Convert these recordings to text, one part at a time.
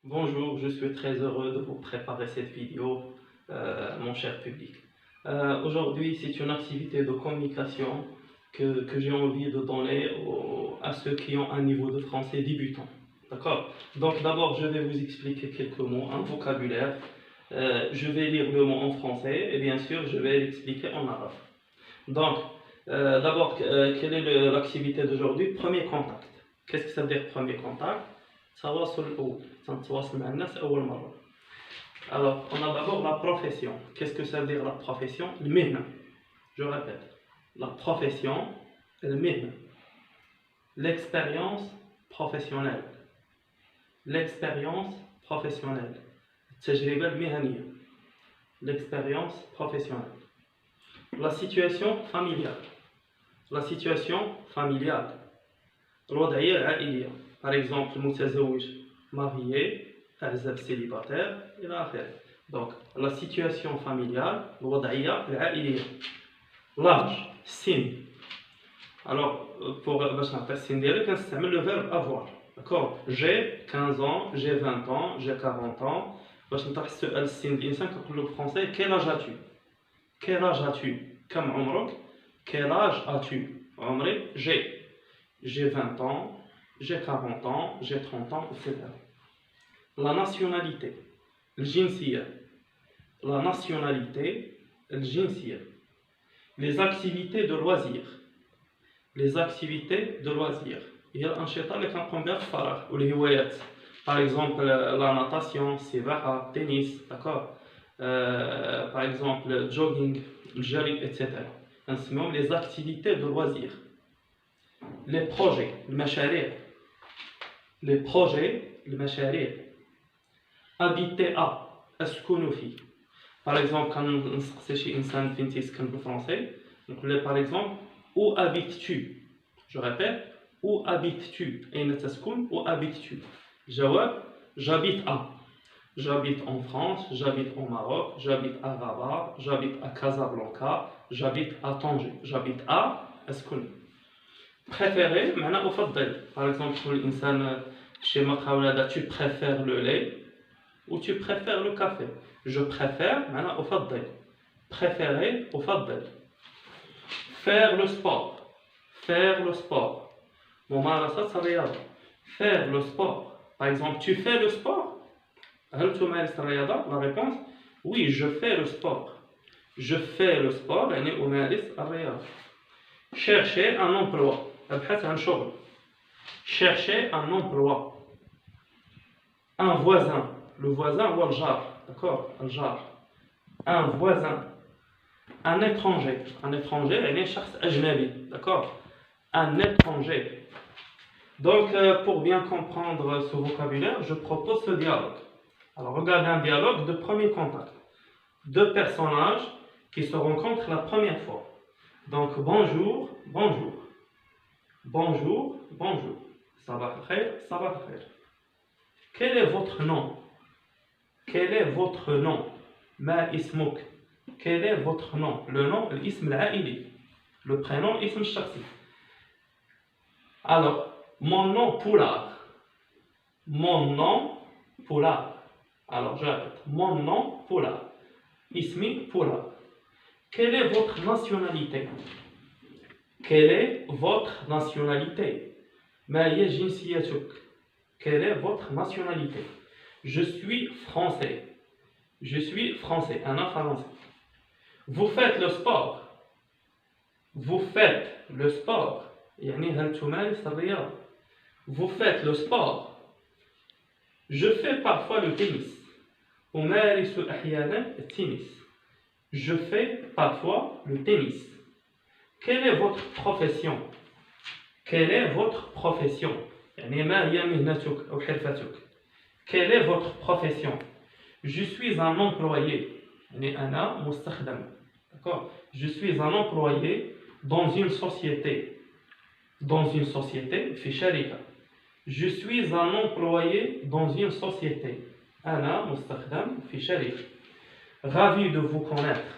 Bonjour, je suis très heureux de vous préparer cette vidéo, mon cher public. Aujourd'hui, c'est une activité de communication que j'ai envie de donner à ceux qui ont un niveau de français débutant. D'accord? Donc d'abord, je vais vous expliquer quelques mots, un vocabulaire. Je vais lire le mot en français et bien sûr, je vais l'expliquer en arabe. Donc, d'abord, quelle est l'activité d'aujourd'hui? Premier contact. Qu'est-ce que ça veut dire premier contact? التواصل الأول تنتواصل مع الناس أول مرة. Alors, on a d'abord la profession. Qu'est-ce que ça veut dire la profession? المهنة. Je répète, la profession, المهنة. L'expérience professionnelle. L'expérience professionnelle. التجربة المهنية. L'expérience professionnelle. La situation familiale. La situation familiale. الوضعية العائلية. Par exemple, متزوج, marié, أعزب célibataire, إلى آخره. Donc, la situation familiale, الوضعية العائلية. L'âge, السن. Alors, باش نعطي السن ديالي كنستعمل le verbe avoir. D'accord? J'ai 15 ans, j'ai 20 ans, j'ai 40 ans. باش نطرح السؤال السن الإنسان كنقول له بالفرنسي quel âge as-tu? Quel âge as-tu? كم عمرك? Quel âge as-tu? عمري j'ai 20 ans. J'ai 40 ans, j'ai 30 ans, etc. La nationalité, الجنسية. La nationalité, الجنسية. Les activités de loisirs. Les activités de loisirs. هي الأنشطة اللي كنقوم بها في الفراغ والهوايات. Par exemple, la natation, السباحة, tennis, d'accord. Par exemple, jogging, الجري, etc. نسميهم les activités de loisirs. Les projets, المشاريع. Les projets, المشاريع. Habiter à, أسكن في. Par exemple, quand نسقسي شي إنسان فين تيسكن بالفرنسي نقول له par exemple où habites-tu? Je répète, où habites-tu? أين تسكن? Où habites-tu? جواب j'habite à. J'habite en France, j'habite au Maroc, j'habite à Rabat, j'habite à Casablanca, j'habite à Tanger. J'habite à أسكن. Préférer, معنى أفضل. Par exemple, تقول الإنسان chez Makhaoulada, tu préfères le lait ou tu préfères le café? Je préfère, معنى أفضل. Préférer, أفضل. Faire le sport. Faire le sport. ممارسة الرياضة. Faire le sport. Par exemple, tu fais le sport? هل تمارس الرياضة? La réponse, oui, je fais le sport. Je fais le sport, يعني أمارس الرياضة. Chercher un emploi. أبحث عن شغل. Chercher un emploi. Un voisin. Le voisin ou le jar. D'accord? Le jar. Un voisin. Un étranger. Un étranger, يعني شخص أجنبي. D'accord? Un étranger. Donc, pour bien comprendre ce vocabulaire, je propose ce dialogue. Alors, regardez un dialogue de premier contact. Deux personnages qui se rencontrent la première fois. Donc, bonjour, bonjour. Bonjour, bonjour. Sabah al-khair, sabah al-khair. Quel est votre nom? Quel est votre nom? Ma ismouk. Quel est votre nom? Le nom, l'ism al-aili. Le prénom, ism al-shakhsi. Alors, mon nom Poulard. Mon nom Poulard. Alors, je répète. Mon nom Poulard. Ismi Poulard. Quelle est votre nationalité? Quelle est votre nationalité? Ma hiya jinsiyatuk. Quelle est votre nationalité? Je suis français. Je suis français. Un français. Vous faites le sport. Vous faites le sport. يعني هل تمارس الرياضة? Vous faites le sport. Je fais parfois le tennis. أمارس أحيانا التنس. Je fais parfois le tennis. Quelle est votre profession? Quelle est votre profession? يعني ما هي مهنتك أو حرفتك? Quelle est votre profession? Je suis un employé. يعني أنا مستخدم. D'accord? Je suis un employé dans une société. Dans une société, في شركة. Je suis un employé dans une société. أنا مستخدم في شركة. Ravi de vous connaître.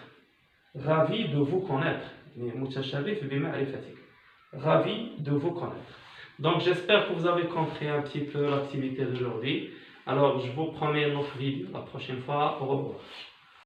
Ravi de vous connaître. متشرف بمعرفتك. Ravi de vous connaître. Donc j'espère que vous avez compris un petit peu l'activité d'aujourd'hui. Alors, je vous promets une autre vidéo la prochaine fois. Au revoir.